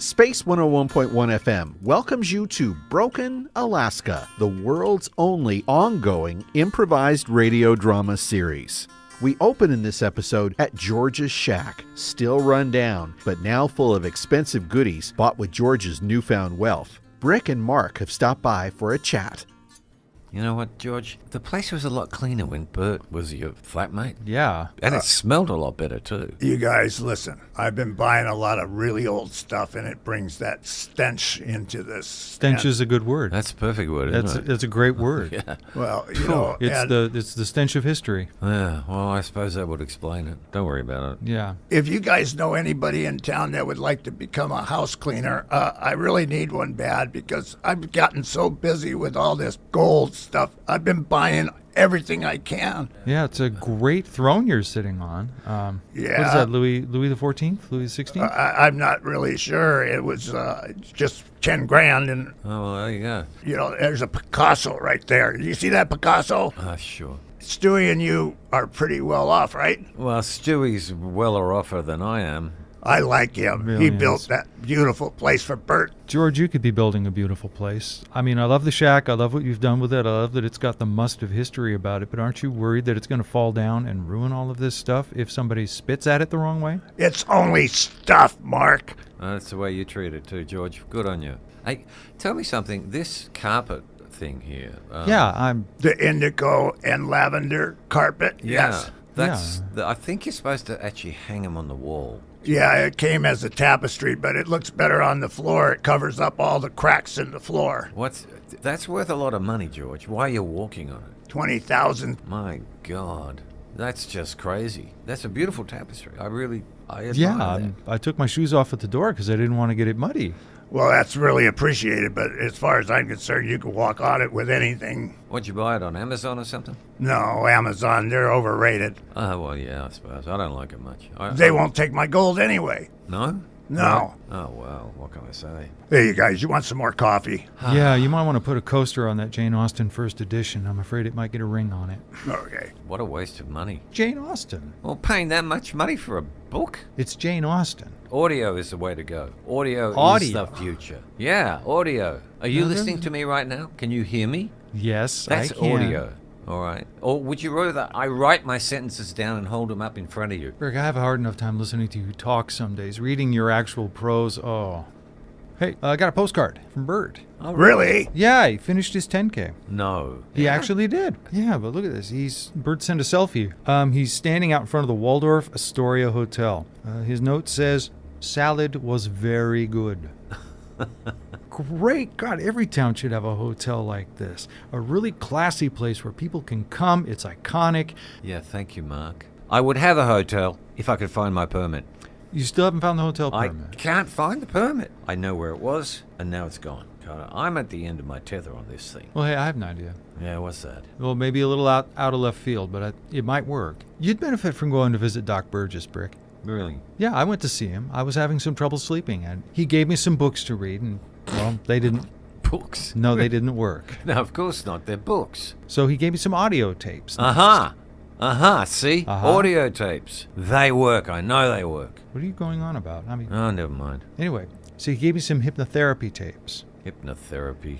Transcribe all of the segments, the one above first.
Space 101.1 FM welcomes you to Broken Alaska, the world's only ongoing improvised radio drama series. We open in this episode at George's shack, still run down, but now full of expensive goodies bought with George's newfound wealth. Brick and Mark have stopped by for a chat. You know what, George? The place was a lot cleaner when Bert was your flatmate. Yeah. And it smelled a lot better, too. You guys, listen. I've been buying a lot of really old stuff, and it brings that stench into this. Stench is a good word. That's a perfect word, isn't it? That's a great word. Yeah. Well, you know, It's the stench of history. Yeah, well, I suppose that would explain it. Don't worry about it. Yeah. if you guys know anybody in town that would like to become a house cleaner, I really need one bad because I've gotten so busy with all this gold stuff. I've been buying everything I can. Yeah, it's a great throne you're sitting on. Yeah. What is that, Louis the 14th? Louis the 16th? I'm not really sure. It was just 10 grand, and, Oh, well, there you go. you know, there's a Picasso right there. You see that Picasso? Sure. Stewie and you are pretty well off, right? Well, Stewie's weller offer than I am. I like him. Really He is. built that beautiful place for Bert. George, you could be building a beautiful place. I mean, I love the shack. I love what you've done with it. I love that it's got the must of history about it. But aren't you worried that it's going to fall down and ruin all of this stuff if somebody spits at it the wrong way? It's only stuff, Mark. That's the way you treat it, too, George. Good on you. Hey, tell me something. This carpet thing here. The indigo and lavender carpet. Yes. I think you're supposed to actually hang them on the wall. Yeah, it came as a tapestry, but it looks better on the floor. It covers up all the cracks in the floor. That's worth a lot of money, George. Why are you walking on it? 20,000. My God, that's just crazy. That's a beautiful tapestry. I admire that. I took my shoes off at the door because I didn't want to get it muddy. Well, that's really appreciated, but as far as I'm concerned, you can walk on it with anything. What'd you buy it on Amazon or something? No, Amazon, they're overrated. Well, yeah, I suppose. I don't like it much. They won't take my gold anyway. No? No. Oh, well, what can I say? Hey, you guys, you want some more coffee? Yeah, you might want to put a coaster on that Jane Austen first edition. I'm afraid it might get a ring on it. Okay. What a waste of money. Jane Austen. Well, paying that much money for a book? It's Jane Austen. Audio is the way to go. Audio is the future. Yeah, audio. Are you listening to me right now? Can you hear me? Yes, That's I can. audio. All right. Or would you rather I write my sentences down and hold them up in front of you? Rick, I have a hard enough time listening to you talk some days. Reading your actual prose, oh. Hey, I got a postcard from Bert. Oh, Really? Yeah, he finished his 10K. No. He actually did. Yeah, but look at this. Bert sent a selfie. He's standing out in front of the Waldorf Astoria Hotel. His note says, "Salad was very good." Great. God, every town should have a hotel like this. A really classy place where people can come. It's iconic. Yeah, thank you, Mark. I would have a hotel if I could find my permit. You still haven't found the hotel I permit. can't find the permit. I know where it was, and now it's gone. I'm at the end of my tether on this thing. Well, hey, I have an idea. Yeah, what's that? Well, maybe a little out of left field, but it might work. You'd benefit from going to visit Doc Burgess, Brick. Really? Yeah, I went to see him. I was having some trouble sleeping, and he gave me some books to read, and, well, they didn't... Books? No, they didn't work. No, of course not. They're books. So he gave me some audio tapes. See? Uh-huh. Audio tapes. They work. I know they work. What are you going on about? I mean... Oh, never mind. Anyway, so he gave me some hypnotherapy tapes. Hypnotherapy.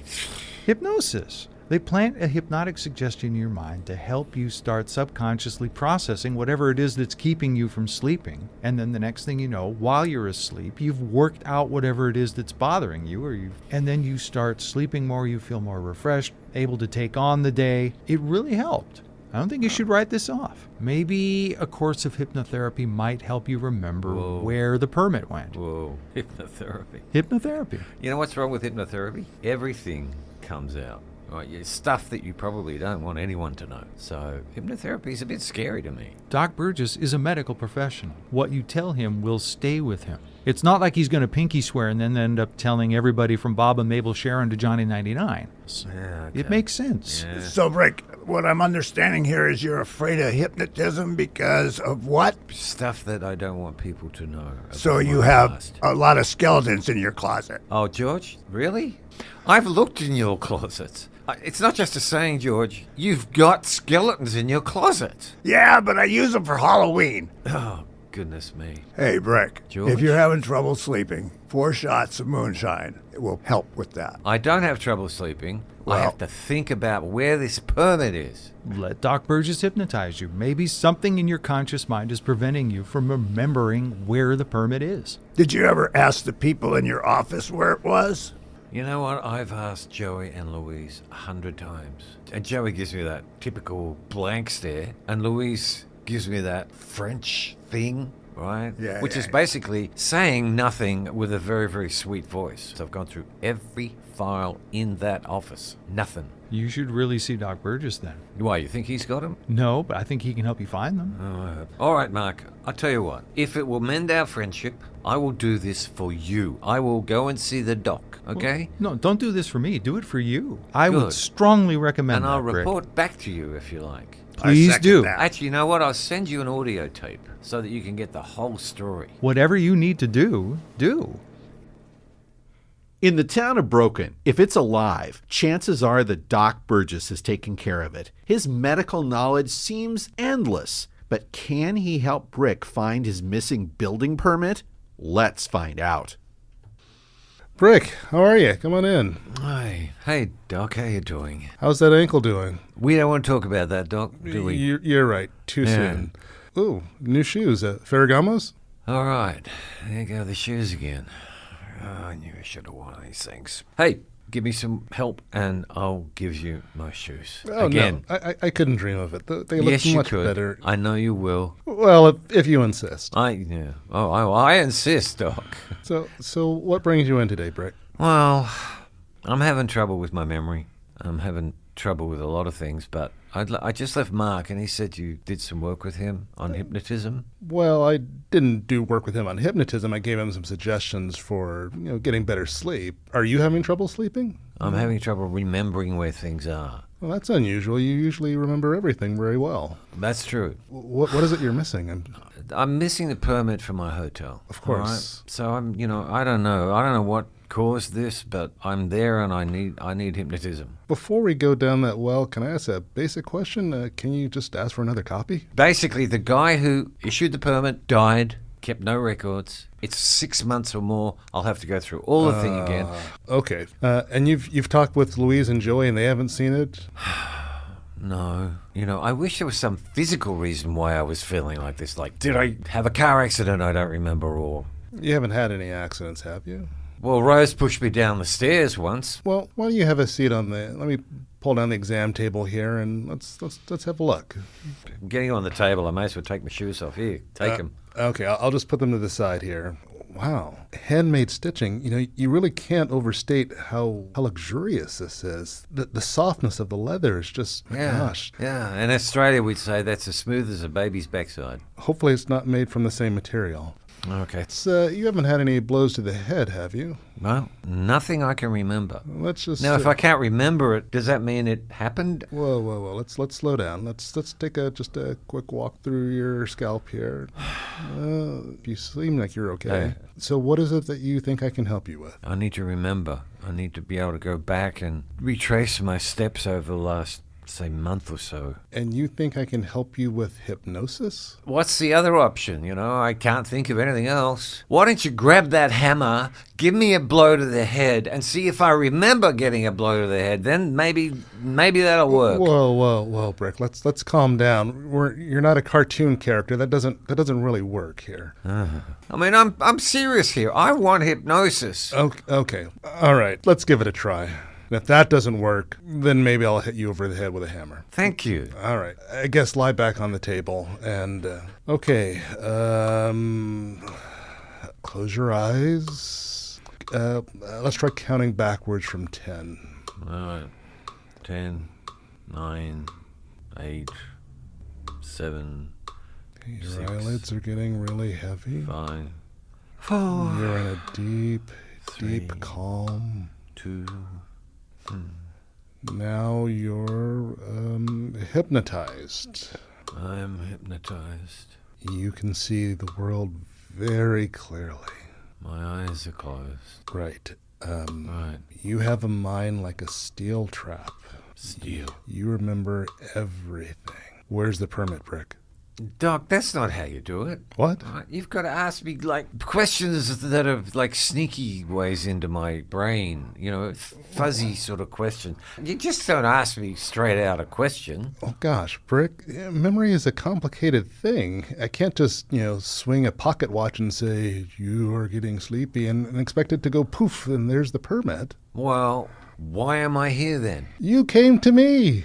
Hypnosis. They plant a hypnotic suggestion in your mind to help you start subconsciously processing whatever it is that's keeping you from sleeping. And then the next thing you know, while you're asleep, you've worked out whatever it is that's bothering you, and then you start sleeping more, you feel more refreshed, able to take on the day. It really helped. I don't think you should write this off. Maybe a course of hypnotherapy might help you remember where the permit went. Whoa. Hypnotherapy. Hypnotherapy. You know what's wrong with hypnotherapy? Everything comes out. Right, yeah, stuff that you probably don't want anyone to know. So hypnotherapy is a bit scary to me. Doc Burgess is a medical professional. What you tell him will stay with him. It's not like he's going to pinky swear and then end up telling everybody from Bob and Mabel Sharon to Johnny 99. Yeah, okay. It makes sense. Yeah. So, Rick, what I'm understanding here is you're afraid of hypnotism because of what? Stuff that I don't want people to know. So about you my have past. a lot of skeletons in your closet. Oh, George? Really? I've looked in your closet. It's not just a saying, George. You've got skeletons in your closet. Yeah, but I use them for Halloween. Oh, goodness me. Hey, Brick, George? if you're having trouble sleeping, 4 shots of moonshine will help with that. I don't have trouble sleeping. I Well- have to think about where this permit is. Let Doc Burgess hypnotize you. Maybe something in your conscious mind is preventing you from remembering where the permit is. Did you ever ask the people in your office where it was? You know what? I've asked Joey and Louise 100 times. And Joey gives me that typical blank stare. And Louise gives me that French thing, right? Yeah, Which yeah, is yeah. basically saying nothing with a very, very sweet voice. So I've gone through every file in that office. Nothing. You should really see Doc Burgess then. Why, you think he's got them? No, but I think he can help you find them. Oh, I hope. All right, Mark. I'll tell you what. If it will mend our friendship, I will do this for you. I will go and see the doc, okay? No, don't do this for me. Do it for you. I Good. would strongly recommend And that, I'll Rick. report back to you if you like. Please I second do. that. Actually, you know what? I'll send you an audio tape so that you can get the whole story. Whatever you need to do, do. In the town of Broken, if it's alive, chances are that Doc Burgess has taken care of it. His medical knowledge seems endless, but can he help Brick find his missing building permit? Let's find out. Brick, how are you? Come on in. Hi. Hey, Doc. How you doing? How's that ankle doing? We don't want to talk about that, Doc, do we? You're right. Too Yeah. soon. Ooh, new shoes. Ferragamos? All right. There go the shoes again. Oh, I knew I should have worn these things. Hey, give me some help and I'll give you my shoes. Oh, again. no. I couldn't dream of it. They look Yes, you much could. better. I know you will. Well, if you insist. Yeah. Oh, I insist, Doc. So what brings you in today, Brick? Well, I'm having trouble with my memory. I'm having trouble with a lot of things, but I just left Mark and he said you did some work with him on hypnotism. Well, I didn't do work with him on hypnotism. I gave him some suggestions for, getting better sleep. Are you having trouble sleeping? I'm having trouble remembering where things are. Well, that's unusual. You usually remember everything very well. That's true. What is it you're missing? I'm missing the permit for my hotel. Of course. all right? So I'm, I don't know. I don't know what caused this, but I'm there and I need hypnotism. Before we go down that well, can I ask a basic question? Can you just ask for another copy? Basically, the guy who issued the permit died, kept no records. It's 6 months or more. I'll have to go through all the thing again. Okay. And you've talked with Louise and Joey, and they haven't seen it? No. I wish there was some physical reason why I was feeling like this. Like, did I have a car accident I don't remember, or... You haven't had any accidents, have you? Well, Rose pushed me down the stairs once. Well, why don't you have a seat on the... Let me pull down the exam table here, and let's have a look. I'm getting on the table. I may as well take my shoes off. Here, take them. Okay, I'll just put them to the side here. Wow. Handmade stitching. You really can't overstate how luxurious this is. The softness of the leather is just, gosh. Yeah. In Australia, we'd say that's as smooth as a baby's backside. Hopefully it's not made from the same material. Okay. You haven't had any blows to the head, have you? Well, nothing I can remember. Let's just... Now, if I can't remember it, does that mean it happened? Whoa. Let's slow down. Let's take just a quick walk through your scalp here. You seem like you're okay. Hey. So what is it that you think I can help you with? I need to remember. I need to be able to go back and retrace my steps over the last, say, month or so. And you think I can help you with hypnosis? What's the other option? I can't think of anything else. Why don't you grab that hammer, give me a blow to the head, and see if I remember getting a blow to the head? Then maybe that'll work. Whoa, Brick. Let's calm down. You're not a cartoon character. That doesn't really work here. I mean, I'm serious here. I want hypnosis. Okay. All right. Let's give it a try. And if that doesn't work, then maybe I'll hit you over the head with a hammer. Thank you. All right. I guess lie back on the table and okay. Close your eyes. Let's try counting backwards from 10. All right. 10, 9, 8, 7, Your 6, eyelids are getting really heavy. 5, You're in a deep 3, calm. 2. Now you're hypnotized. I am hypnotized. You can see the world very clearly. My eyes are closed. Right. Right. You have a mind like a steel trap. Steel. You remember everything. Where's the permit, Brick? Doc, that's not how you do it. What? Right? You've got to ask me like questions that are like sneaky ways into my brain, fuzzy sort of question. You just don't ask me straight out a question. Oh gosh, Brick, memory is a complicated thing. I can't just, swing a pocket watch and say, you are getting sleepy and expect it to go poof and there's the permit. Well, why am I here then? You came to me.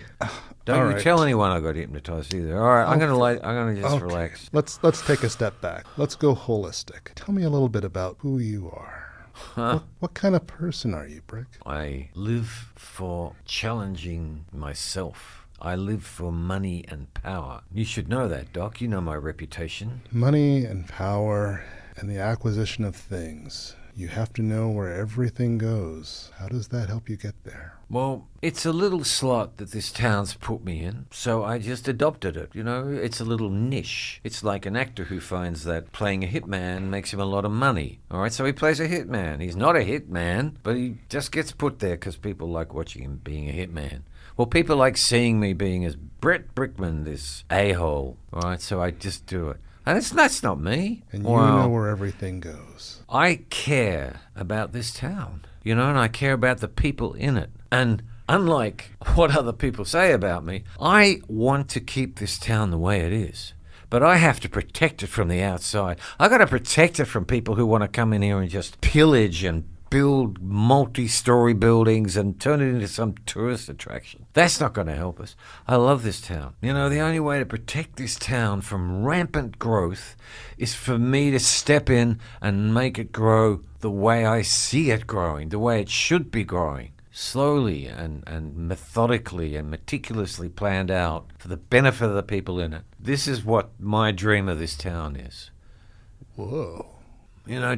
Don't All you right. tell anyone I got hypnotized either. All right, I'm gonna just Okay. relax. Let's take a step back. Let's go holistic. Tell me a little bit about who you are. What kind of person are you, Brick? I live for challenging myself. I live for money and power. You should know that, Doc. You know my reputation. Money and power and the acquisition of things. You have to know where everything goes. How does that help you get there? Well, it's a little slot that this town's put me in, so I just adopted it, It's a little niche. It's like an actor who finds that playing a hitman makes him a lot of money. All right, so he plays a hitman. He's not a hitman, but he just gets put there because people like watching him being a hitman. Well, people like seeing me being as Brett Brickman, this a-hole. All right, so I just do it. And that's not me. And you know where everything goes. I care about this town, and I care about the people in it. And unlike what other people say about me, I want to keep this town the way it is. But I have to protect it from the outside. I got to protect it from people who want to come in here and just pillage and build multi-story buildings and turn it into some tourist attraction. That's not going to help us. I love this town. The only way to protect this town from rampant growth is for me to step in and make it grow the way I see it growing, the way it should be growing. Slowly and methodically and meticulously planned out for the benefit of the people in it. This is what my dream of this town is. Whoa.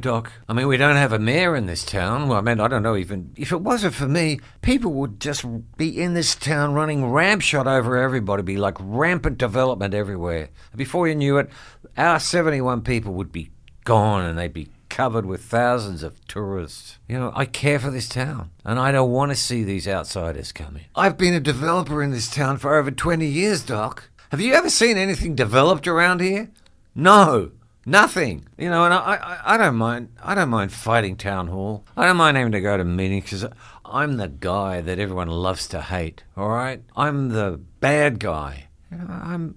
Doc, we don't have a mayor in this town. Well, I don't know, even if it wasn't for me, people would just be in this town running ramshot over everybody, be like rampant development everywhere. Before you knew it, our 71 people would be gone and they'd be covered with thousands of tourists. I care for this town, and I don't want to see these outsiders come in. I've been a developer in this town for over 20 years, Doc. Have you ever seen anything developed around here? No. Nothing, and I don't mind. I don't mind fighting town hall. I don't mind having to go to meetings because I'm the guy that everyone loves to hate. All right, I'm the bad guy. I'm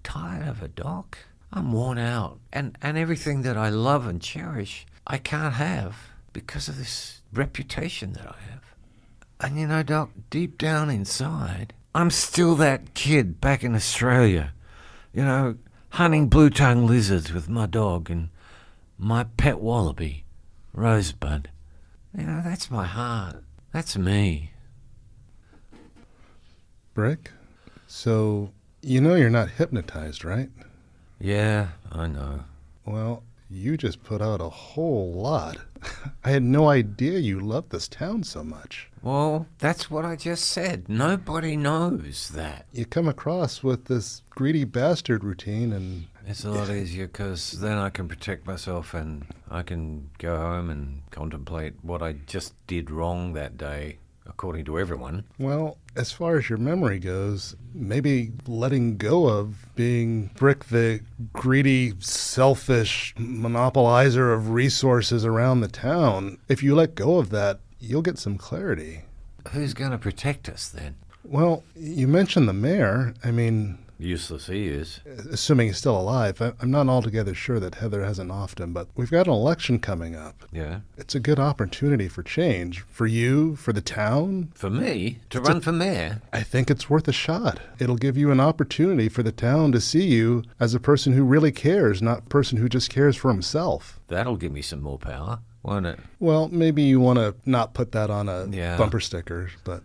tired of it, Doc. I'm worn out, and everything that I love and cherish, I can't have because of this reputation that I have. And Doc, deep down inside, I'm still that kid back in Australia. Hunting blue-tongue lizards with my dog and my pet wallaby, Rosebud. That's my heart. That's me. Brick, so you're not hypnotized, right? Yeah, I know. Well, you just put out a whole lot. I had no idea you loved this town so much. Well, that's what I just said. Nobody knows that. You come across with this greedy bastard routine and... It's a lot easier because then I can protect myself and I can go home and contemplate what I just did wrong that day, according to everyone. Well, as far as your memory goes, maybe letting go of being Brick the greedy, selfish monopolizer of resources around the town, if you let go of that, you'll get some clarity. Who's going to protect us then? Well, you mentioned the mayor. Useless he is. Assuming he's still alive. I'm not altogether sure that Heather hasn't offed him, but we've got an election coming up. Yeah. It's a good opportunity for change. For you, for the town. For me? To run for mayor? I think it's worth a shot. It'll give you an opportunity for the town to see you as a person who really cares, not a person who just cares for himself. That'll give me some more power, won't it? Well, maybe you want to not put that on a bumper sticker, but...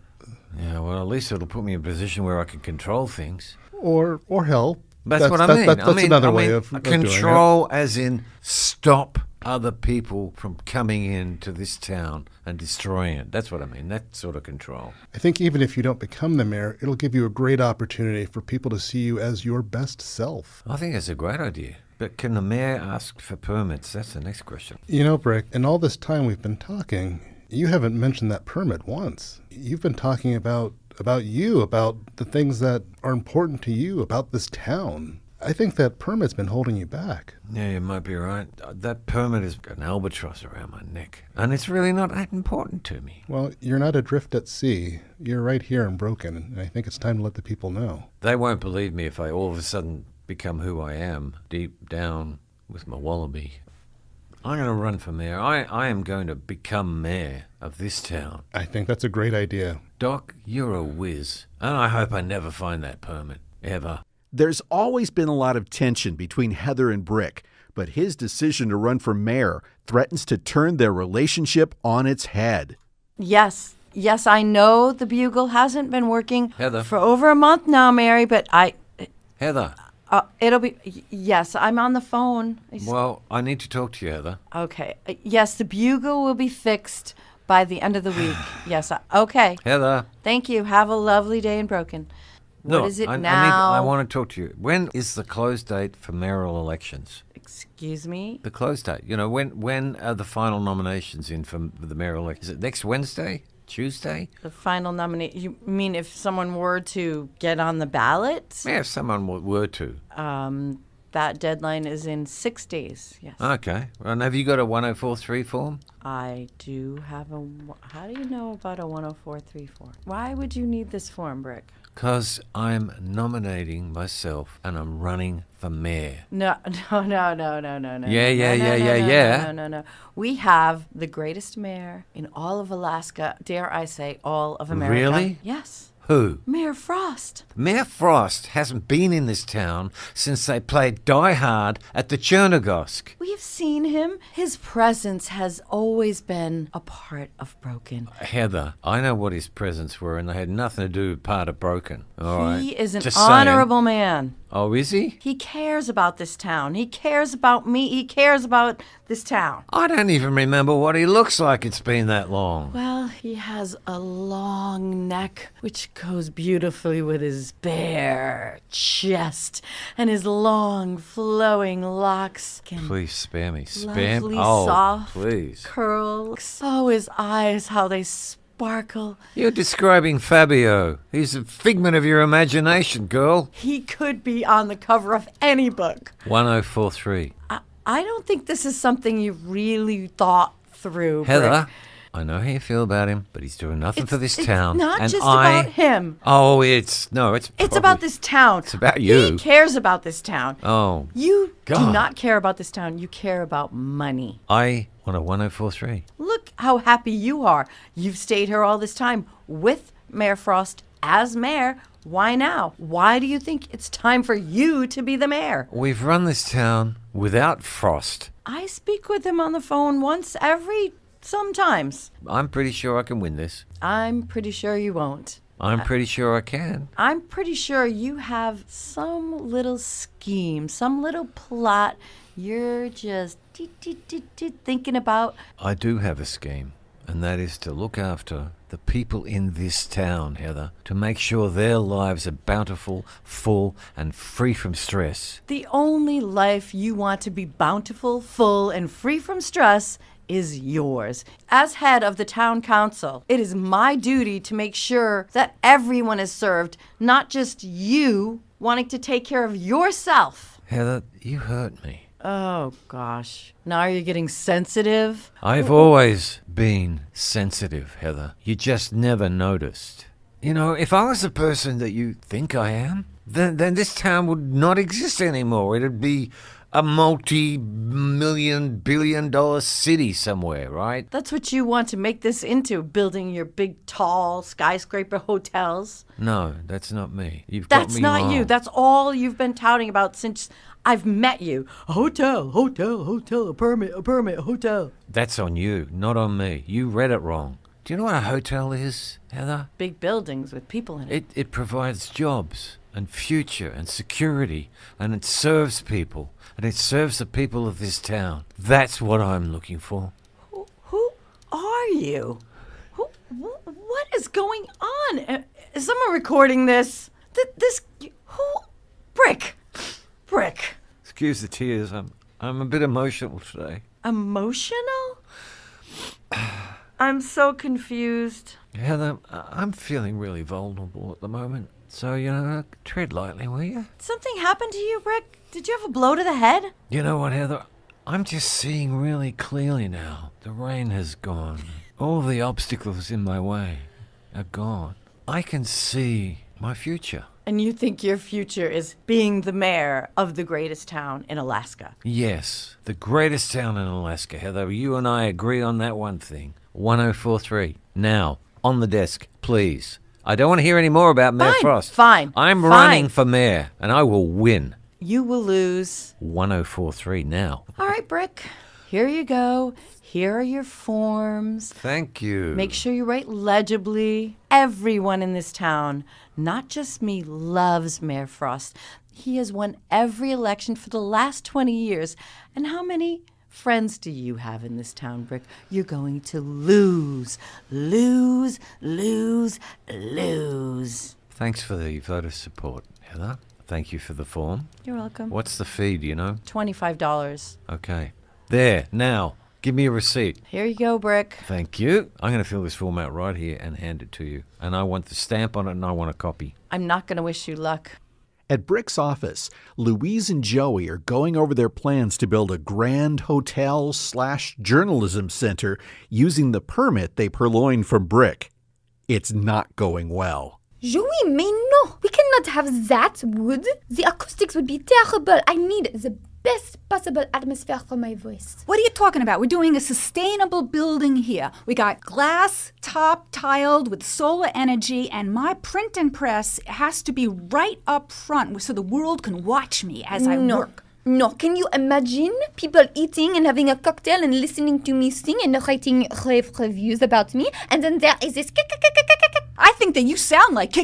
Yeah, well, at least it'll put me in a position where I can control things. Or help. That's what I mean. That's another way of doing it. Control as in stop other people from coming into this town and destroying it. That's what I mean. That sort of control. I think even if you don't become the mayor, it'll give you a great opportunity for people to see you as your best self. I think it's a great idea. But can the mayor ask for permits? That's the next question. Brick, in all this time we've been talking, you haven't mentioned that permit once. You've been talking about you, about the things that are important to you, about this town. I think that permit's been holding you back. Yeah, you might be right. That permit has got an albatross around my neck, and it's really not that important to me. Well, you're not adrift at sea. You're right here in Broken, and I think it's time to let the people know. They won't believe me if I all of a sudden become who I am, deep down with my wallaby. I'm going to run for mayor. I am going to become mayor of this town. I think that's a great idea. Doc, you're a whiz, and I hope I never find that permit, ever. There's always been a lot of tension between Heather and Brick, but his decision to run for mayor threatens to turn their relationship on its head. Yes, I know the bugle hasn't been working Heather. for over a month now, Mary, but Heather. it'll be, yes, I'm on the phone. Well, I need to talk to you, Heather. Okay, yes, the bugle will be fixed by the end of the week. Yes, okay. Heather. Thank you. Have a lovely day in Broken. What is it I now? want to talk to you. When is the close date for mayoral elections? Excuse me? The close date. You know, when are the final nominations in for the mayoral election? Is it next Wednesday? Tuesday? The final nominee. You mean if someone were to get on the ballot? Yeah, if someone were to. That deadline is in 6 days, yes. Okay. And have you got a 104.3 form? I do have a... How do you know about a 104.3 form? Why would you need this form, Brick? Because I'm nominating myself and I'm running for mayor. No. Yeah. No. We have the greatest mayor in all of Alaska, dare I say, all of America. Really? Yes. Who? Mayor Frost. Mayor Frost hasn't been in this town since they played Die Hard at the Chernogosk. We have seen him. His presence has always been a part of Broken. Heather, I know what his presents were, and they had nothing to do with part of Broken. All right. He is an Just saying. honorable man. Oh, is he? He cares about this town. He cares about me. He cares about this town. I don't even remember what he looks like. It's been that long. Well, he has a long neck, which goes beautifully with his bare chest and his long, flowing locks. And Please spare me. Spare me. lovely, Oh, soft please. curls. Oh, his eyes, how they sparkle. You're describing Fabio. He's a figment of your imagination, girl. He could be on the cover of any book. 1043. I don't think this is something you really thought through, Heather, Brick. I know how you feel about him, but he's doing nothing for this It's town. not and just about him. Oh, it's It's about this town. It's about you. He cares about this town. Oh, You do God. not care about this town. You care about money. I want a 1043. Look how happy you are. You've stayed here all this time with Mayor Frost as mayor. Why now? Why do you think it's time for you to be the mayor? We've run this town without Frost. I speak with him on the phone once every sometimes. I'm pretty sure I can win this. I'm pretty sure you won't. I'm pretty sure I can. I'm pretty sure you have some little scheme, some little plot you're just thinking about. I do have a scheme, and that is to look after the people in this town, Heather, to make sure their lives are bountiful, full, and free from stress. The only life you want to be bountiful, full, and free from stress is yours. As head of the town council, it is my duty to make sure that everyone is served, not just you wanting to take care of yourself. Heather, you hurt me. Oh, gosh. Now you're getting sensitive? I've always been sensitive, Heather. You just never noticed. You know, if I was the person that you think I am, then this town would not exist anymore. It'd be a multi-million, billion-dollar city somewhere, right? That's what you want to make this into, building your big, tall, skyscraper hotels. No, that's not me. You've got That's me not wrong. you. That's all you've been touting about since I've met you. A hotel, a permit, a hotel. That's on you, not on me. You read it wrong. Do you know what a hotel is, Heather? Big buildings with people in it. It provides jobs and future and security, and it serves people, and it serves the people of this town. That's what I'm looking for. Who are you? What is going on? Is someone recording this? Brick. Excuse the tears. I'm a bit emotional today. Emotional? I'm so confused. Heather, I'm feeling really vulnerable at the moment. So, tread lightly, will you? Something happened to you, Brick? Did you have a blow to the head? You know what, Heather? I'm just seeing really clearly now. The rain has gone. All the obstacles in my way are gone. I can see my future. And you think your future is being the mayor of the greatest town in Alaska? Yes, the greatest town in Alaska, Heather. You and I agree on that one thing. 1043. Now, on the desk, please. I don't want to hear any more about Mayor Frost. Fine. I'm fine. running for mayor, and I will win. You will lose. 1043 now. All right, Brick. Here you go. Here are your forms. Thank you. Make sure you write legibly. Everyone in this town, not just me, loves Mayor Frost. He has won every election for the last 20 years. And how many friends do you have in this town, Brick? You're going to lose. Lose, lose, lose. Thanks for the vote of support, Heather. Thank you for the form. You're welcome. What's the fee, do you know? $25. Okay. There, now, give me a receipt. Here you go, Brick. Thank you. I'm going to fill this form out right here and hand it to you. And I want the stamp on it and I want a copy. I'm not going to wish you luck. At Brick's office, Louise and Joey are going over their plans to build a grand hotel/journalism center using the permit they purloined from Brick. It's not going well. Joey, mais no! We cannot have that wood. The acoustics would be terrible. I need the best possible atmosphere for my voice. What are you talking about? We're doing a sustainable building here. We got glass, top tiled with solar energy, and my printing press has to be right up front so the world can watch me as I work. No, can you imagine people eating and having a cocktail and listening to me sing and writing rave reviews about me, and then there is this I think that you sound like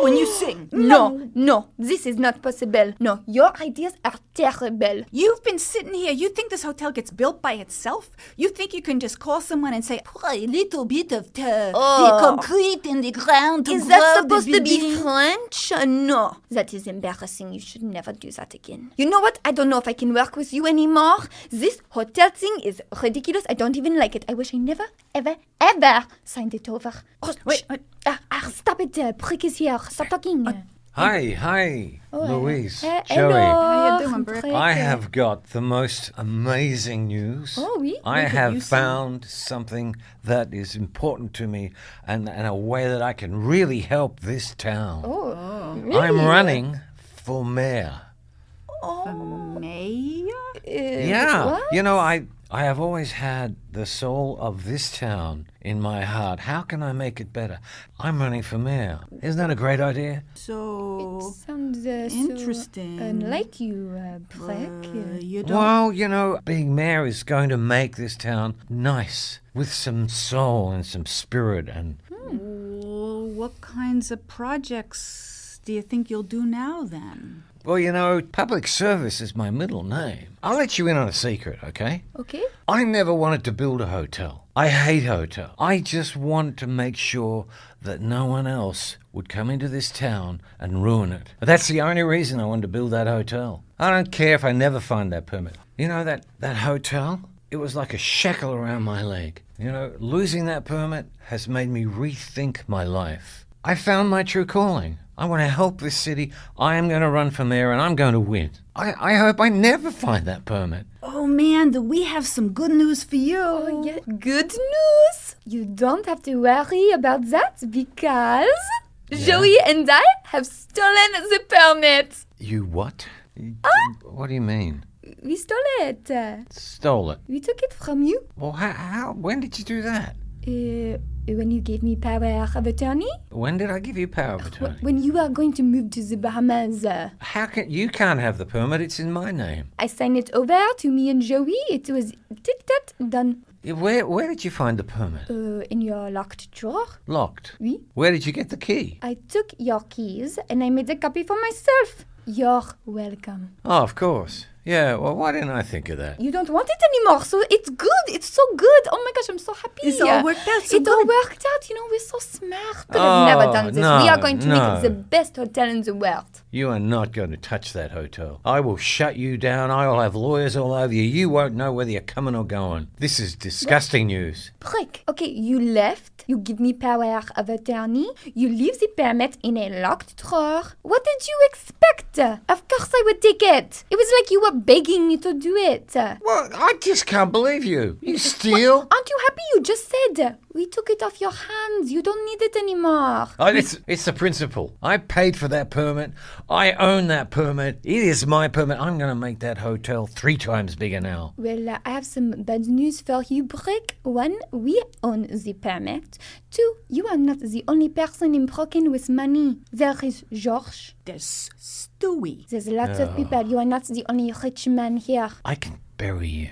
when you sing. No, this is not possible. No, your ideas are terrible. You've been sitting here. You think this hotel gets built by itself? You think you can just call someone and say, pour a little bit of the concrete in the ground to Is grow that the supposed to be building? French? No. That is embarrassing. You should never do that again. You know what? I don't know if I can work with you anymore. This hotel thing is ridiculous. I don't even like it. I wish I never, ever, ever signed it over. Oh, Wait. stop it. Brick is here. Stop talking. Hi, Louise, Joey. Hello. How you doing, Brick? I have got the most amazing news. Oh, oui? I Look at have you, found something that is important to me and a way that I can really help this town. Really? I'm running for mayor. Mayor? Yeah. What? You know, I have always had the soul of this town in my heart. How can I make it better? I'm running for mayor. Isn't that a great idea? So, Sounds interesting. So unlike you, Brick. you don't... Well, you know, being mayor is going to make this town nice with some soul and some spirit and Well, what kinds of projects do you think you'll do now, then? well, you know, public service is my middle name. I'll let you in on a secret, okay? Okay. I never wanted to build a hotel. I hate hotels. I just want to make sure that no one else would come into this town and ruin it. That's the only reason I wanted to build that hotel. I don't care if I never find that permit. You know, that hotel? It was like a shackle around my leg. You know, losing that permit has made me rethink my life. I found my true calling. I want to help this city. I am going to run for mayor and I'm going to win. I hope I never find that permit. Oh, man, do we have some good news for you? Oh, yeah. Good news! You don't have to worry about that because Joey and I have stolen the permit. You what? What do you mean? We stole it. Stole it? We took it from you. Well, how? When did you do that? When you gave me power of attorney? When did I give you power of attorney? When you are going to move to the Bahamas. How can you can't have the permit? It's in my name. I signed it over to me and Joey. It was tit-tat done. Where did you find the permit? In your locked drawer. Locked. Oui. Where did you get the key? I took your keys and I made a copy for myself. You're welcome. Oh, of course. Yeah, well, why didn't I think of that? You don't want it anymore, so it's good. It's so good. Oh my gosh, I'm so happy. It's all worked out so It all good. worked out. You know, we're so smart. Could have never done this. We are going to make no. it the best hotel in the world. You are not going to touch that hotel. I will shut you down. I will have lawyers all over you. You won't know whether you're coming or going. This is disgusting news. Brick. Okay, you left. You give me power of attorney. You leave the permit in a locked drawer. What did you expect? Of course I would take it. It was like you were begging me to do it. Well, I just can't believe you. You steal? Aren't you happy? You just said we took it off your hands. You don't need it anymore. Oh, it's the principle. I paid for that permit. I own that permit. It is my permit. I'm going to make that hotel 3 times bigger now. Well, I have some bad news for you, Brick. 1, we own the permit. 2, you are not the only person in Broken with money. There is George. There's Stewie. There's lots of people. You are not the only rich man here. I can bury you.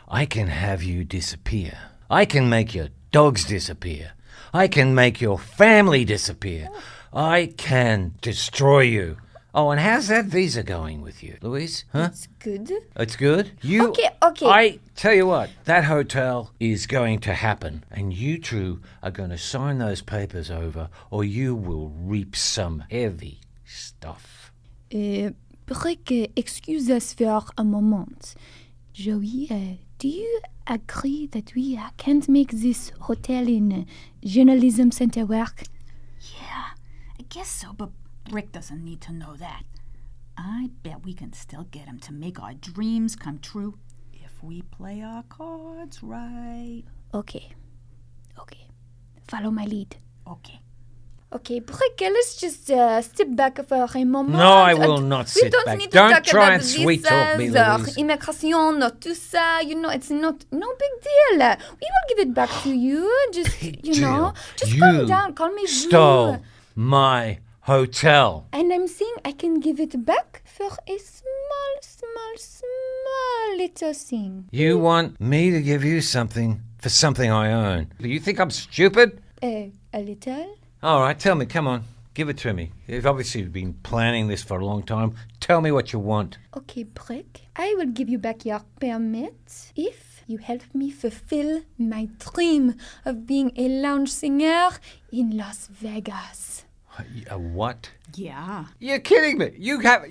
I can have you disappear. I can make your dogs disappear. I can make your family disappear. I can destroy you. Oh, and how's that visa going with you, Louise? Huh? It's good. It's good? Okay. I tell you what, that hotel is going to happen, and you two are going to sign those papers over, or you will reap some heavy stuff. Brick, excuse us for a moment. Joey, do you agree that we can't make this hotel in journalism center work? Yeah, I guess so, but Brick doesn't need to know that. I bet we can still get him to make our dreams come true if we play our cards right. Okay. Follow my lead. Okay. Okay, Brick, let's just step back for a moment. No, I will not sit don't back. Need to Don't talk try about and sweet talk me, visas, Louise. immigration, or tout ça. You know, it's no big deal. We will give it back to you. Just, just calm down. Call me Stole Lou. my hotel. And I'm saying I can give it back for a small little thing. You want me to give you something for something I own? Do you think I'm stupid? A little? All right, tell me, come on. Give it to me. You've obviously been planning this for a long time. Tell me what you want. Okay, Brick, I will give you back your permit if you help me fulfill my dream of being a lounge singer in Las Vegas. A what? Yeah. You're kidding me. You have...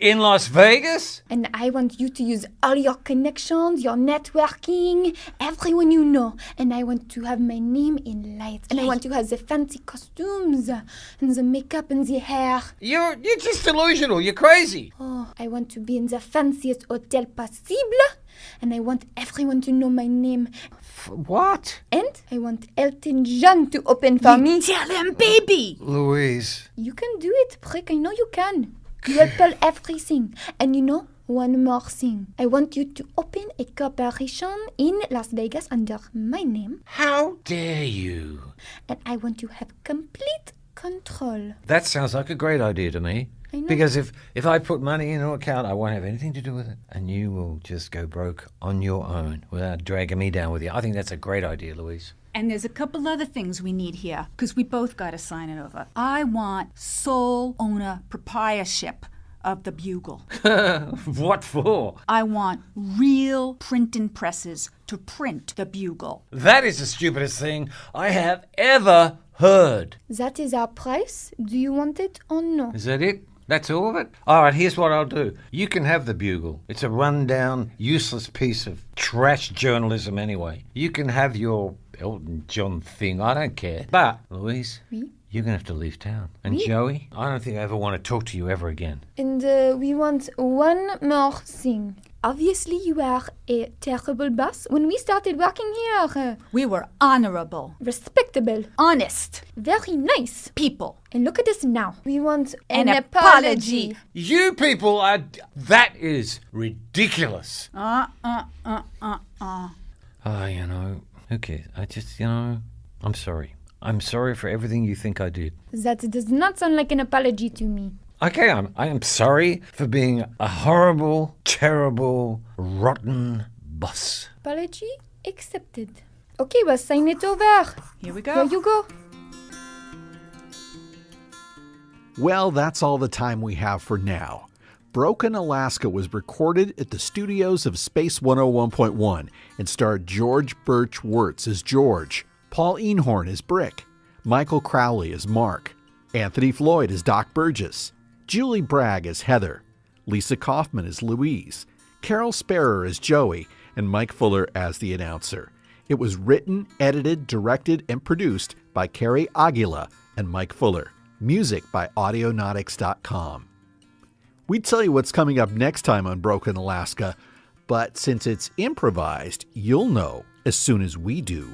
In Las Vegas? And I want you to use all your connections, your networking, everyone you know. And I want to have my name in lights. And I want to have the fancy costumes and the makeup and the hair. You're just delusional. You're crazy. Oh, I want to be in the fanciest hotel possible. And I want everyone to know my name. What? And I want Elton John to open for me. Tell him, baby! Louise. You can do it, Brick. I know you can. You will tell everything. And you know, one more thing. I want you to open a corporation in Las Vegas under my name. How dare you? And I want to have complete control. That sounds like a great idea to me. I know. Because if I put money in your account, I won't have anything to do with it. And you will just go broke on your own without dragging me down with you. I think that's a great idea, Louise. And there's a couple other things we need here, because we both got to sign it over. I want sole owner proprietorship of the Bugle. What for? I want real printing presses to print the Bugle. That is the stupidest thing I have ever heard. That is our price. Do you want it or no? Is that it? That's all of it? All right, here's what I'll do. You can have the Bugle. It's a rundown, useless piece of trash journalism anyway. You can have your Elton John thing. I don't care. But, Louise, Oui? you're going to have to leave town. And Joey, I don't think I ever want to talk to you ever again. And we want one more thing. Obviously, you are a terrible boss. When we started working here, We were honorable, respectable, honest very nice. people. And look at us now. We want An an apology. You people are... That is ridiculous. Oh, you know, who cares? I just, I'm sorry. I'm sorry for everything you think I did. That does not sound like an apology to me. Okay, I am sorry for being a horrible, terrible, rotten boss. Apology accepted. Okay, well, sign it over. Here we Here go. you go. Well, that's all the time we have for now. Broken Alaska was recorded at the studios of Space 101.1 and starred George Birch Wirtz as George, Paul Einhorn as Brick, Michael Crowley as Mark, Anthony Floyd as Doc Burgess, Julie Bragg as Heather, Lisa Kaufman as Louise, Carol Sparrer as Joey, and Mike Fuller as the announcer. It was written, edited, directed, and produced by Carrie Aguila and Mike Fuller. Music by Audionautics.com. We'd tell you what's coming up next time on Broken Alaska, but since it's improvised, you'll know as soon as we do.